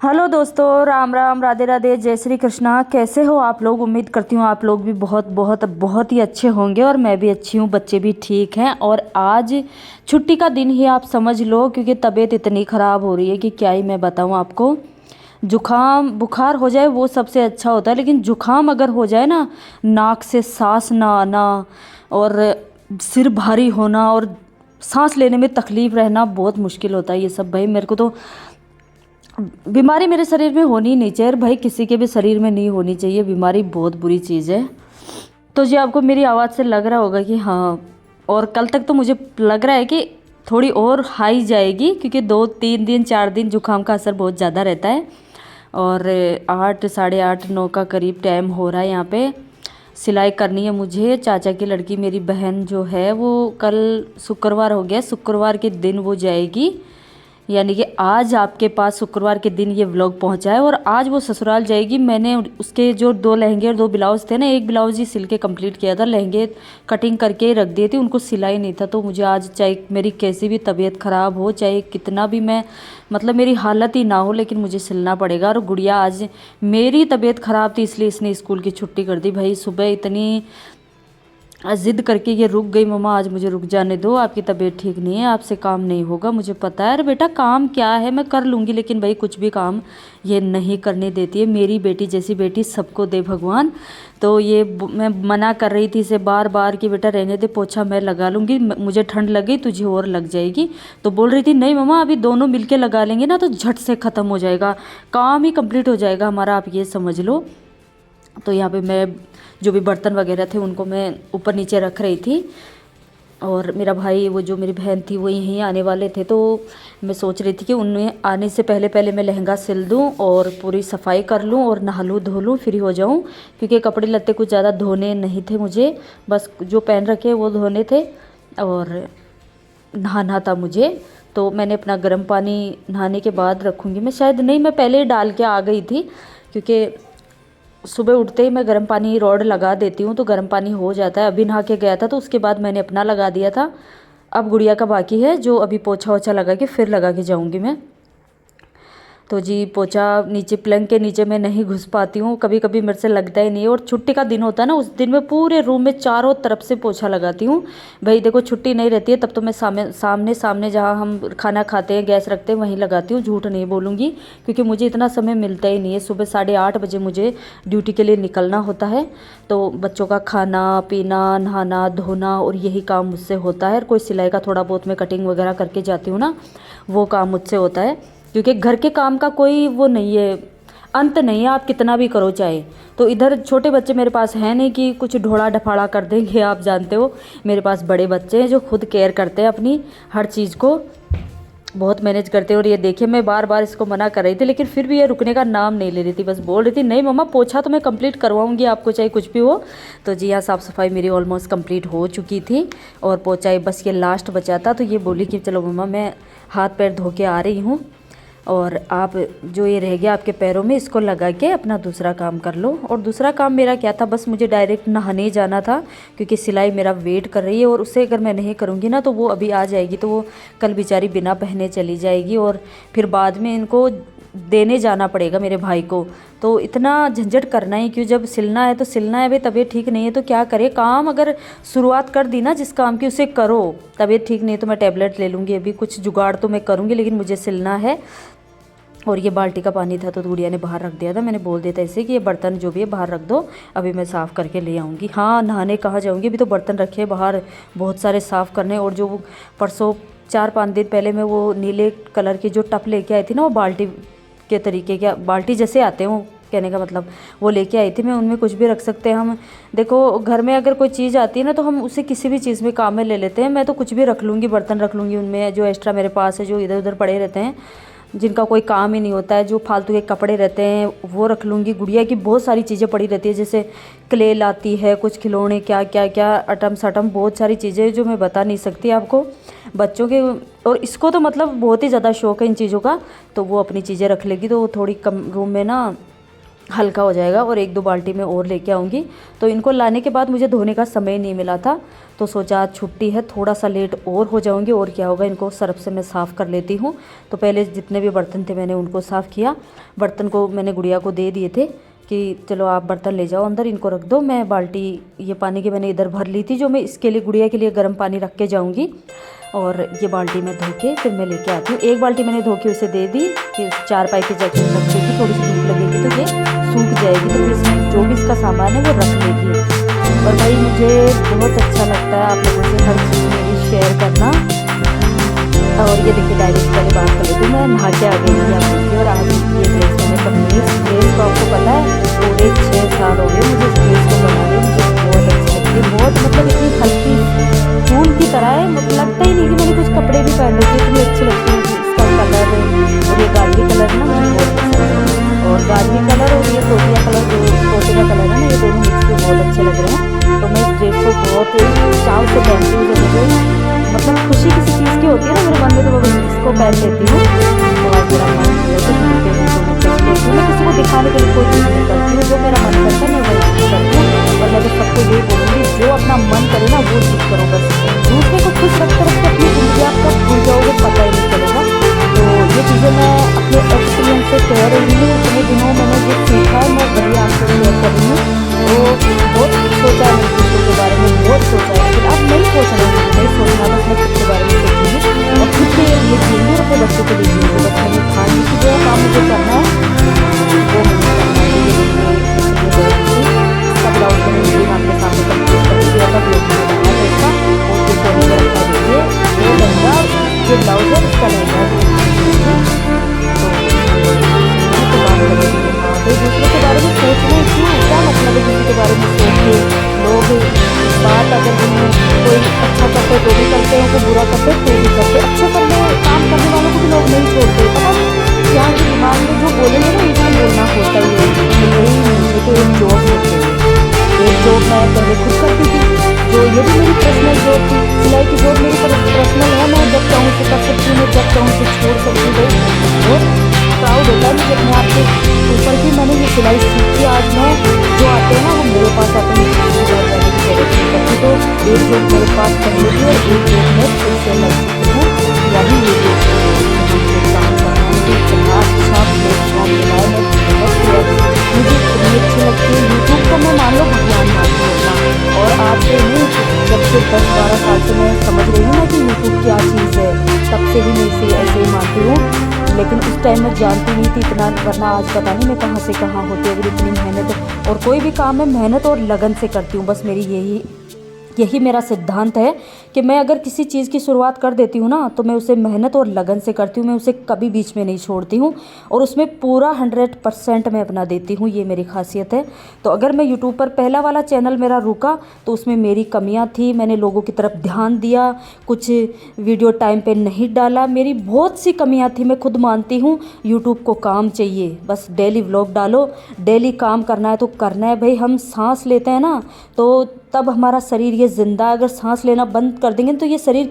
Hello दोस्तों, राम राम, राधे राधे, जय श्री कृष्णा। कैसे हो आप लोग? उम्मीद करती हूँ आप लोग भी बहुत बहुत बहुत ही अच्छे होंगे और मैं भी अच्छी हूँ। बच्चे भी ठीक हैं और आज छुट्टी का दिन ही आप समझ लो, क्योंकि तबीयत इतनी ख़राब हो रही है कि क्या ही मैं बताऊँ आपको। जुखाम बुखार हो जाए वो सबसे अच्छा होता है, लेकिन जुखाम अगर हो जाए ना, नाक से सांस ना आना और सिर भारी होना और सांस लेने में तकलीफ़ रहना बहुत मुश्किल होता है। ये सब भाई मेरे को तो बीमारी मेरे शरीर में होनी ही नहीं चाहिए भाई, किसी के भी शरीर में नहीं होनी चाहिए। बीमारी बहुत बुरी चीज़ है। तो जी आपको मेरी आवाज़ से लग रहा होगा कि हाँ, और कल तक तो मुझे लग रहा है कि थोड़ी और हाई जाएगी, क्योंकि 2-3 दिन 4 दिन जुकाम का असर बहुत ज़्यादा रहता है। और 8 साढ़े 8 9 का करीब टाइम हो रहा है। यहाँ पे सिलाई करनी है मुझे। चाचा की लड़की मेरी बहन जो है वो कल शुक्रवार हो गया, शुक्रवार के दिन वो जाएगी, यानी कि आज आपके पास शुक्रवार के दिन ये व्लॉग पहुंचा है और आज वो ससुराल जाएगी। मैंने उसके जो 2 लहंगे और 2 ब्लाउज थे ना, एक ब्लाउज ही सिल के कंप्लीट किया था, लहंगे कटिंग करके रख दिए थे, उनको सिलाई नहीं था। तो मुझे आज चाहे मेरी कैसी भी तबीयत ख़राब हो, चाहे कितना भी मैं मतलब मेरी हालत ही ना हो, लेकिन मुझे सिलना पड़ेगा। और गुड़िया आज मेरी तबीयत ख़राब थी इसलिए इसने स्कूल की छुट्टी कर दी। भाई सुबह इतनी ज़िद करके ये रुक गई, मम्मा आज मुझे रुक जाने दो, आपकी तबीयत ठीक नहीं है, आपसे काम नहीं होगा। मुझे पता है, अरे बेटा काम क्या है, मैं कर लूँगी, लेकिन भाई कुछ भी काम ये नहीं करने देती है। मेरी बेटी जैसी बेटी सबको दे भगवान। तो ये मैं मना कर रही थी इसे बार बार कि बेटा रहने दे, पोछा मैं लगा लूँगी, मुझे ठंड लगी तुझे और लग जाएगी। तो बोल रही थी नहीं मम्मा, अभी दोनों मिलके लगा लेंगे ना तो झट से ख़त्म हो जाएगा, काम ही कंप्लीट हो जाएगा हमारा, आप ये समझ लो। तो यहाँ पे मैं जो भी बर्तन वगैरह थे उनको मैं ऊपर नीचे रख रही थी, और मेरा भाई वो जो मेरी बहन थी वो यहीं आने वाले थे। तो मैं सोच रही थी कि उन्हें आने से पहले पहले मैं लहंगा सिल दूं और पूरी सफाई कर लूं और नहा लूँ धो लूँ, फ्री हो जाऊं, क्योंकि कपड़े लत्ते कुछ ज़्यादा धोने नहीं थे मुझे, बस जो पहन रखे वो धोने थे और नहाना था मुझे। तो मैंने अपना गर्म पानी नहाने के बाद रखूँगी मैं, शायद नहीं मैं पहले ही डाल के आ गई थी, क्योंकि सुबह उठते ही मैं गर्म पानी रॉड लगा देती हूँ तो गर्म पानी हो जाता है। अभी नहा के गया था तो उसके बाद मैंने अपना लगा दिया था। अब गुड़िया का बाकी है, जो अभी पोछा ओछा लगा के फिर लगा के जाऊँगी मैं। तो जी पोछा नीचे पलंग के नीचे मैं नहीं घुस पाती हूँ, कभी कभी मेरे से लगता ही नहीं है। और छुट्टी का दिन होता है ना, उस दिन मैं पूरे रूम में चारों तरफ से पोछा लगाती हूँ। भाई देखो छुट्टी नहीं रहती है तब तो मैं सामने सामने जहाँ हम खाना खाते हैं गैस रखते हैं वहीं लगाती हूँ, झूठ नहीं बोलूँगी, क्योंकि मुझे इतना समय मिलता ही नहीं है। सुबह 8:30 बजे मुझे ड्यूटी के लिए निकलना होता है, तो बच्चों का खाना पीना नहाना धोना और यही काम मुझसे होता है। और कोई सिलाई का थोड़ा बहुत मैं कटिंग वगैरह करके जाती हूँ ना, वो काम मुझसे होता है, क्योंकि घर के काम का कोई वो नहीं है, अंत नहीं है, आप कितना भी करो चाहे। तो इधर छोटे बच्चे मेरे पास हैं नहीं कि कुछ ढोड़ा ढफाड़ा कर देंगे, आप जानते हो मेरे पास बड़े बच्चे हैं जो खुद केयर करते हैं अपनी हर चीज़ को, बहुत मैनेज करते हैं। और ये देखिए मैं बार बार इसको मना कर रही थी, लेकिन फिर भी ये रुकने का नाम नहीं ले रही थी, बस बोल रही थी नहीं मम्मा पोछा तो मैं कंप्लीट करवाऊंगी आपको चाहे कुछ भी हो। तो जी हाँ, साफ़ सफाई मेरी ऑलमोस्ट कंप्लीट हो चुकी थी और पोछा ही बस ये लास्ट बचा था। तो ये बोली कि चलो मम्मा मैं हाथ पैर धो के आ रही हूँ और आप जो ये रह गया आपके पैरों में इसको लगा के अपना दूसरा काम कर लो। और दूसरा काम मेरा क्या था, बस मुझे डायरेक्ट नहाने जाना था, क्योंकि सिलाई मेरा वेट कर रही है और उसे अगर मैं नहीं करूँगी ना तो वो अभी आ जाएगी, तो वो कल बेचारी बिना पहने चली जाएगी और फिर बाद में इनको देने जाना पड़ेगा मेरे भाई को। तो इतना झंझट करना ही क्यों, जब सिलना है तो सिलना है भाई। तबीयत ठीक नहीं है तो क्या करे, काम अगर शुरुआत कर दी ना जिस काम की उसे करो। तबीयत ठीक नहीं है तो मैं टैबलेट ले लूँगी, अभी कुछ जुगाड़ तो मैं करूँगी, लेकिन मुझे सिलना है। और ये बाल्टी का पानी था तो गुड़िया ने बाहर रख दिया था, मैंने बोल दिया था इसे कि ये बर्तन जो भी है बाहर रख दो, अभी मैं साफ़ करके ले आऊँगी। हाँ नहाने कहाँ जाऊँगी, अभी तो बर्तन रखे हैं बाहर बहुत सारे साफ़ करने। और जो परसों 4-5 दिन पहले मैं वो नीले कलर की जो टप लेके आई थी ना, वो बाल्टी के तरीके के बाल्टी जैसे आते हैं, वो कहने का मतलब वो लेके आई थी मैं, उनमें कुछ भी रख सकते हैं हम। देखो घर में अगर कोई चीज़ आती है ना तो हम उसे किसी भी चीज़ में काम में ले लेते हैं। मैं तो कुछ भी रख लूँगी, बर्तन रख लूँगी उनमें, जो एक्स्ट्रा मेरे पास है जो इधर उधर पड़े रहते हैं जिनका कोई काम ही नहीं होता है, जो फालतू के कपड़े रहते हैं वो रख लूँगी। गुड़िया की बहुत सारी चीज़ें पड़ी रहती है, जैसे क्ले लाती है, कुछ खिलौने, क्या क्या क्या अटम सटम बहुत सारी चीज़ें जो मैं बता नहीं सकती आपको बच्चों के। और इसको तो मतलब बहुत ही ज़्यादा शौक है इन चीज़ों का, तो वो अपनी चीज़ें रख लेगी। तो वो थोड़ी कम रूम में ना हल्का हो जाएगा। और 1-2 बाल्टी में और लेके आऊँगी। तो इनको लाने के बाद मुझे धोने का समय नहीं मिला था, तो सोचा आज छुट्टी है, थोड़ा सा लेट और हो जाऊँगी और क्या होगा, इनको सर्फ से मैं साफ़ कर लेती हूँ। तो पहले जितने भी बर्तन थे मैंने उनको साफ़ किया। बर्तन को मैंने गुड़िया को दे दिए थे कि चलो आप बर्तन ले जाओ अंदर, इनको रख दो। मैं बाल्टी ये पानी की मैंने इधर भर ली थी, जो मैं इसके लिए गुड़िया के लिए गर्म पानी रख के जाऊँगी। और ये बाल्टी में धो के फिर मैं लेके आती हूँ। 1 बाल्टी मैंने धो के उसे दे दी कि 4 पाई की जगह रख देगी, थोड़ी सी धूप लगेगी तो ये सूख जाएगी, तो फिर इसमें जो भी इसका सामान है वो रख लेगी। और भाई मुझे बहुत अच्छा लगता है आप लोगों से हर चीज़ मेरी शेयर करना। और ये देखिए डायरेक्ट पहले बात कर लेती हूँ, मैं नहा के आ गई थी आप देखिए। और आज ये ड्रेस मैंने पहनी, इस ड्रेस को आपको पता है पूरे 6 साल हो गए मुझे इस ड्रेस को बना रही, मुझे बहुत अच्छी लगती है। बहुत मतलब इतनी हल्की फूल की तरह है, मतलब लगता ही नहीं कि मैंने कुछ कपड़े भी पहन रखे, इतनी अच्छी लगती है मुझे इसका कलर। और ये गाजरी कलर है ना, मुझे बहुत पसंद है। और गाजरी कलर और ये तोतिया कलर, जो तोते का कलर है ना, ये दोनों मिक्स के बहुत अच्छे लग रहे हैं। तो मैं इस ड्रेस को बहुत चाव से पहनती हूँ। जब मुझे मतलब खुशी किसी चीज़ की होती है ना मेरे मन में, तो मैं बस इसको पहन लेती हूँ। और मेरा मन है तो मैं किसी को दिखाने के लिए कोई चीज़ नहीं करती हूँ, जो मेरा मन करता है मैं वही चीज़ करती हूँ। और मैं तो सबको यही बोलूँगी, जो अपना मन करे ना वो चीज़ करो बस। दूसरे को खुश रखते रखते अपनी ज़िंदगी आप कब भूल जाओगे पता ही नहीं चलेगा। तो ये चीज़ें मैं अपने एक्सपीरियंस से कह रही हूँ, इतने दिनों मैंने जो सीखा है मैं वही आपसे शेयर कर रही हूँ। तो बहुत सोचा है चीज़ों के बारे में, बहुत सोचा है, लेकिन अब नहीं सोचना, नहीं सोचना, बस मैं खुद के बारे में सोचूंगी और खुद के लिए जीऊँगी और अपने बच्चों के लिए जीऊँगी। बस मैंने खाने की जो काम मुझे करना है वो मुझे करना है। इसका ब्लाउज मैंने वीडियो आपके सामने कंप्लीट कर दिया था, ब्लॉग में बनाया था इसका। और फिर सोने में रखा दीजिए वो लहंगा, जो ब्लाउज है उसका लहंगा तो दूसरे के बारे में सोचना क्यों, क्या मतलब है किसी के बारे में सोच के। लोग बात अगर कोई अच्छा करते तो भी करते हैं, कोई बुरा करते तो भी करते। अच्छे करने काम करने वालों को भी लोग नहीं छोड़ते, पता क्या कि दिमाग में जो बोलेंगे ना उनको बोलना होता ही है। तो यही मुझे तो एक जॉब होती है, एक जॉब मैं पहले खुद करती थी, जो ये भी मेरी पर्सनल जॉब थी। सिलाई की जॉब मेरी पर्सनल है, मैं जब चाहूँ से कर सकती हूँ, मैं जब चाहूँ से छोड़ सकती हूँ। बहुत प्राउड होता है मुझे अपने आप के ऊपर कि मैंने ये सिलाई सीखी। आज मैं जो आते हैं ना वो मेरे पास आते हैं, सिलाई करने की जरूरत नहीं पड़ती। तो एक जॉब मेरे पास पहले थी और एक जॉब मैं फिर से लग चुकी हूँ, यही ये जॉब काम करना मुझे इतना अच्छा प्लेटफॉर्म मिला है। मुझे इतनी अच्छी लगती है यूट्यूब को, मैं मान लो भगवान मानती हूँ ना। और आज से नहीं, जब से 10-12 साल से मैं समझ रही हूँ ना कि यूट्यूब क्या चीज़ है, तब से ही मैं इसे ऐसे ही मानती हूँ। लेकिन उस टाइम मैं जानती नहीं थी इतना, वरना आज पता नहीं मैं कहाँ से कहाँ होती अगर इतनी मेहनत। और कोई भी काम मैं मेहनत और लगन से करती हूँ, बस मेरी यही मेरा सिद्धांत है कि मैं अगर किसी चीज़ की शुरुआत कर देती हूँ ना, तो मैं उसे मेहनत और लगन से करती हूँ, मैं उसे कभी बीच में नहीं छोड़ती हूँ और उसमें पूरा 100% मैं अपना देती हूँ। ये मेरी खासियत है। तो अगर मैं यूट्यूब पर पहला वाला चैनल मेरा रुका तो उसमें मेरी कमियाँ थी, मैंने लोगों की तरफ ध्यान दिया, कुछ वीडियो टाइम पे नहीं डाला, मेरी बहुत सी कमियाँ थी, मैं खुद मानती हूँ। यूट्यूब को काम चाहिए, बस डेली व्लॉग डालो, डेली काम करना है तो करना है भाई। हम सांस लेते हैं ना तो तब हमारा शरीर ये ज़िंदा, अगर सांस लेना बंद कर देंगे तो ये शरीर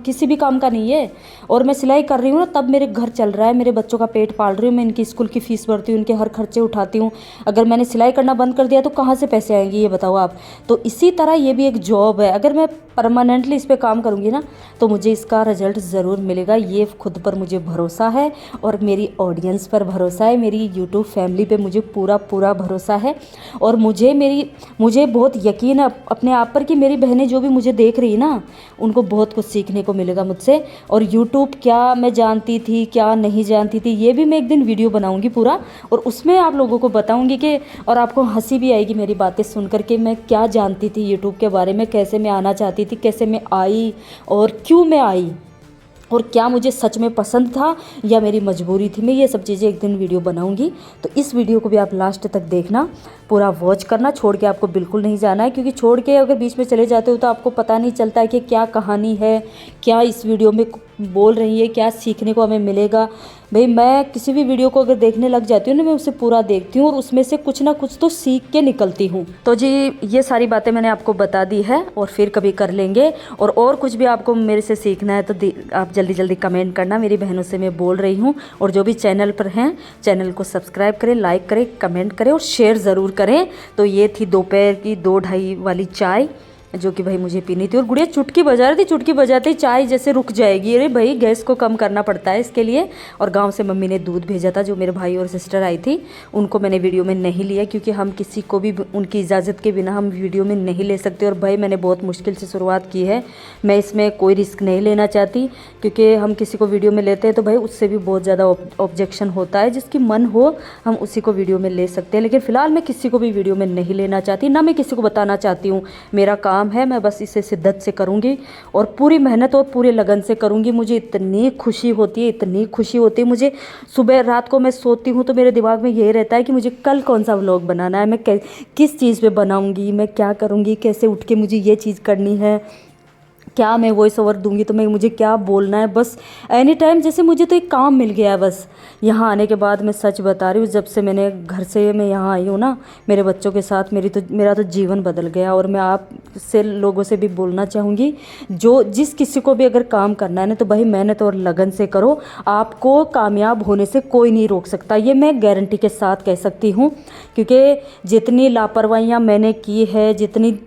किसी भी काम का नहीं है। और मैं सिलाई कर रही हूँ ना, तब मेरे घर चल रहा है, मेरे बच्चों का पेट पाल रही हूँ, मैं इनकी स्कूल की फ़ीस भरती हूँ, इनके हर खर्चे उठाती हूँ। अगर मैंने सिलाई करना बंद कर दिया तो कहाँ से पैसे आएंगे ये बताओ आप। तो इसी तरह ये भी एक जॉब है, अगर मैं परमानेंटली इस पर काम करूँगी ना तो मुझे इसका रिजल्ट ज़रूर मिलेगा। ये खुद पर मुझे भरोसा है और मेरी ऑडियंस पर भरोसा है, मेरी यूट्यूब फैमिली पे मुझे पूरा भरोसा है। और मुझे बहुत यकीन है अपने आप पर कि मेरी बहनें जो भी मुझे देख रही है ना, उनको बहुत कुछ सीखने को मिलेगा मुझसे। और यूट्यूब क्या मैं जानती थी क्या नहीं जानती थी, ये भी मैं एक दिन वीडियो बनाऊंगी पूरा, और उसमें आप लोगों को बताऊंगी कि, और आपको हंसी भी आएगी मेरी बातें सुनकर के मैं क्या जानती थी यूट्यूब के बारे में, कैसे मैं आना चाहती थी, कैसे मैं आई और क्यों मैं आई, और क्या मुझे सच में पसंद था या मेरी मजबूरी थी। मैं ये सब चीज़ें एक दिन वीडियो बनाऊंगी। तो इस वीडियो को भी आप लास्ट तक देखना, पूरा वॉच करना, छोड़ के आपको बिल्कुल नहीं जाना है, क्योंकि छोड़ के अगर बीच में चले जाते हो तो आपको पता नहीं चलता है कि क्या कहानी है, क्या इस वीडियो में बोल रही है, क्या सीखने को हमें मिलेगा। भाई मैं किसी भी वीडियो को अगर देखने लग जाती हूँ ना, मैं उसे पूरा देखती हूँ और उसमें से कुछ ना कुछ तो सीख के निकलती हूँ। तो जी ये सारी बातें मैंने आपको बता दी है और फिर कभी कर लेंगे। और कुछ भी आपको मेरे से सीखना है तो आप जल्दी जल्दी कमेंट करना, मेरी बहनों से मैं बोल रही हूँ। और जो भी चैनल पर हैं चैनल को सब्सक्राइब करें, लाइक करें, कमेंट करें और शेयर ज़रूर करें। तो ये थी दोपहर की 2-2:30 वाली चाय जो कि भाई मुझे पीनी थी। और गुड़िया चुटकी बजा रही थी, चुटकी बजाते ही चाय जैसे रुक जाएगी। अरे भाई गैस को कम करना पड़ता है इसके लिए। और गांव से मम्मी ने दूध भेजा था, जो मेरे भाई और सिस्टर आई थी, उनको मैंने वीडियो में नहीं लिया क्योंकि हम किसी को भी उनकी इजाज़त के बिना हम वीडियो में नहीं ले सकते। और भाई मैंने बहुत मुश्किल से शुरुआत की है, मैं इसमें कोई रिस्क नहीं लेना चाहती क्योंकि हम किसी को वीडियो में लेते हैं तो भाई उससे भी बहुत ज़्यादा ऑब्जेक्शन होता है। जिसकी मन हो हम उसी को वीडियो में ले सकते हैं, लेकिन फ़िलहाल मैं किसी को भी वीडियो में नहीं लेना चाहती, ना मैं किसी को बताना चाहती हूँ। मेरा काम है, मैं बस इसे शिद्दत से करूँगी और पूरी मेहनत और पूरे लगन से करूँगी। मुझे इतनी खुशी होती है, इतनी खुशी होती है मुझे। सुबह रात को मैं सोती हूँ तो मेरे दिमाग में यही रहता है कि मुझे कल कौन सा व्लॉग बनाना है, मैं किस चीज़ पे बनाऊँगी, मैं क्या करूँगी, कैसे उठ के मुझे ये चीज़ करनी है, क्या मैं वॉइस ओवर दूंगी तो मैं मुझे क्या बोलना है। बस एनी टाइम जैसे मुझे तो एक काम मिल गया है। बस यहाँ आने के बाद मैं सच बता रही हूँ, जब से मैंने घर से मैं यहाँ आई हूँ ना, मेरे बच्चों के साथ मेरा तो जीवन बदल गया। और मैं आप से लोगों से भी बोलना चाहूँगी, जिस किसी को भी अगर काम करना है ना तो भाई मेहनत और लगन से करो, आपको कामयाब होने से कोई नहीं रोक सकता। ये मैं गारंटी के साथ कह सकती हूँ क्योंकि जितनी लापरवाहियाँ मैंने की है, जितनी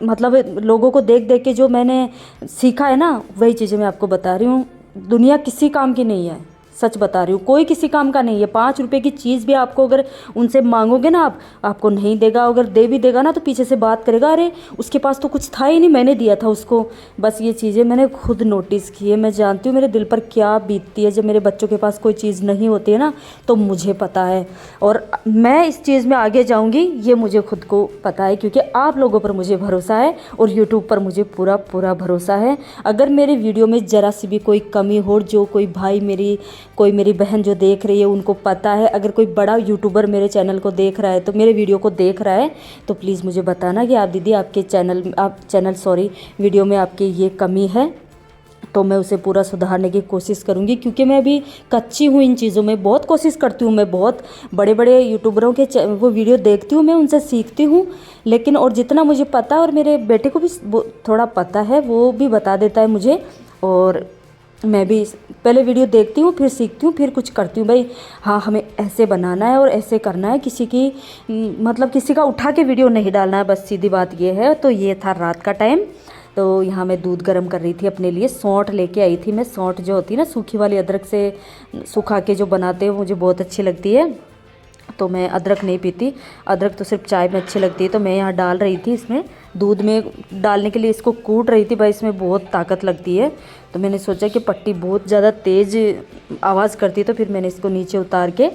मतलब लोगों को देख देख के जो मैंने सीखा है ना, वही चीज़ें मैं आपको बता रही हूँ। दुनिया किसी काम की नहीं है, सच बता रही हूँ, कोई किसी काम का नहीं है। 5 रुपए की चीज़ भी आपको अगर उनसे मांगोगे ना, आपको नहीं देगा। अगर दे भी देगा ना तो पीछे से बात करेगा, अरे उसके पास तो कुछ था ही नहीं, मैंने दिया था उसको। बस ये चीज़ें मैंने खुद नोटिस की है। मैं जानती हूँ मेरे दिल पर क्या बीतती है जब मेरे बच्चों के पास कोई चीज़ नहीं होती है ना, तो मुझे पता है। और मैं इस चीज़ में आगे जाऊँगी, ये मुझे खुद को पता है क्योंकि आप लोगों पर मुझे भरोसा है और यूट्यूब पर मुझे पूरा पूरा भरोसा है। अगर मेरे वीडियो में ज़रा सी भी कोई कमी हो, जो कोई भाई कोई मेरी बहन जो देख रही है उनको पता है, अगर कोई बड़ा यूट्यूबर मेरे चैनल को देख रहा है तो मेरे वीडियो को देख रहा है तो प्लीज़ मुझे बताना कि आप दीदी आपके वीडियो में आपकी ये कमी है, तो मैं उसे पूरा सुधारने की कोशिश करूँगी। क्योंकि मैं अभी कच्ची हूँ इन चीज़ों में, बहुत कोशिश करती हूँ। मैं बहुत बड़े बड़े यूट्यूबरों के वो वीडियो देखती हूँ, मैं उनसे सीखती हूँ, लेकिन और जितना मुझे पता है और मेरे बेटे को भी थोड़ा पता है, वो भी बता देता है मुझे। और मैं भी पहले वीडियो देखती हूँ, फिर सीखती हूँ, फिर कुछ करती हूँ। भाई हाँ, हमें ऐसे बनाना है और ऐसे करना है, किसी का उठा के वीडियो नहीं डालना है, बस सीधी बात ये है। तो ये था रात का टाइम, तो यहाँ मैं दूध गर्म कर रही थी अपने लिए। सौंठ लेके आई थी मैं, सौंठ जो होती है ना सूखी वाली, अदरक से सुखा के जो बनाते हैं, मुझे बहुत अच्छी लगती है। तो मैं अदरक नहीं पीती, अदरक तो सिर्फ चाय में अच्छी लगती है। तो मैं यहाँ डाल रही थी, इसमें दूध में डालने के लिए इसको कूट रही थी। भाई इसमें बहुत ताकत लगती है, तो मैंने सोचा कि पट्टी बहुत ज़्यादा तेज़ आवाज़ करती है, तो फिर मैंने इसको नीचे उतार के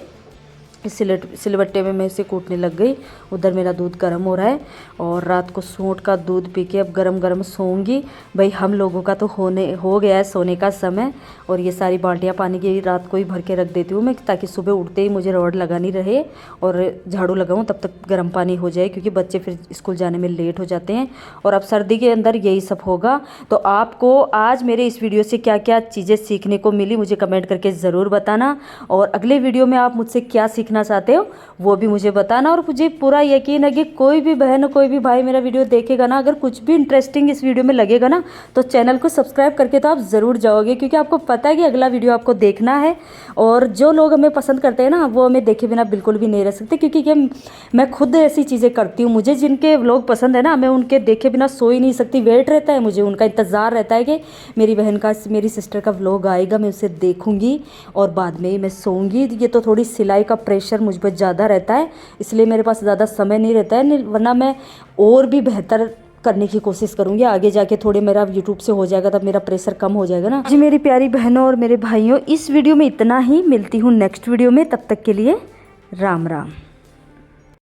सिलबट्टे में मैं इसे कूटने लग गई। उधर मेरा दूध गर्म हो रहा है और रात को सूंठ का दूध पी के अब गरम गरम सोऊंगी। भाई हम लोगों का तो हो गया है सोने का समय। और ये सारी बाल्टियाँ पानी की रात को ही भर के रख देती हूँ मैं, ताकि सुबह उठते ही मुझे रॉड लगानी रहे और झाड़ू लगाऊँ तब तक गर्म पानी हो जाए, क्योंकि बच्चे फिर स्कूल जाने में लेट हो जाते हैं। और अब सर्दी के अंदर यही सब होगा। तो आपको आज मेरे इस वीडियो से क्या क्या चीज़ें सीखने को मिली मुझे कमेंट करके ज़रूर बताना। और अगले वीडियो में आप मुझसे क्या सीखना चाहते हो वो भी मुझे बताना। और मुझे पूरा यकीन है कि कोई भी बहन कोई भी भाई मेरा वीडियो देखेगा ना, अगर कुछ भी इंटरेस्टिंग इस वीडियो में लगेगा ना, तो चैनल को सब्सक्राइब करके तो आप ज़रूर जाओगे, क्योंकि आपको पता है कि अगला वीडियो आपको देखना है। और जो लोग हमें पसंद करते हैं ना, वो हमें देखे बिना बिल्कुल भी नहीं रह सकते, क्योंकि मैं खुद ऐसी चीज़ें करती हूँ। मुझे जिनके व्लॉग पसंद है ना, मैं उनके देखे बिना सो ही नहीं सकती। वेट रहता है मुझे, उनका इंतज़ार रहता है कि मेरी बहन का, मेरी सिस्टर का व्लॉग आएगा, मैं उसे देखूँगी और बाद में ही मैं सोऊंगी। ये तो थोड़ी सिलाई का प्रेशर मुझ पर ज़्यादा रहता है, इसलिए मेरे पास ज़्यादा समय नहीं रहता है, वरना मैं और भी बेहतर करने की कोशिश करूँगी। आगे जाके थोड़े मेरा यूट्यूब से हो जाएगा, तब मेरा प्रेशर कम हो जाएगा ना। जी मेरी प्यारी बहनों और मेरे भाइयों, इस वीडियो में इतना ही। मिलती हूँ नेक्स्ट वीडियो में, तब तक के लिए राम राम।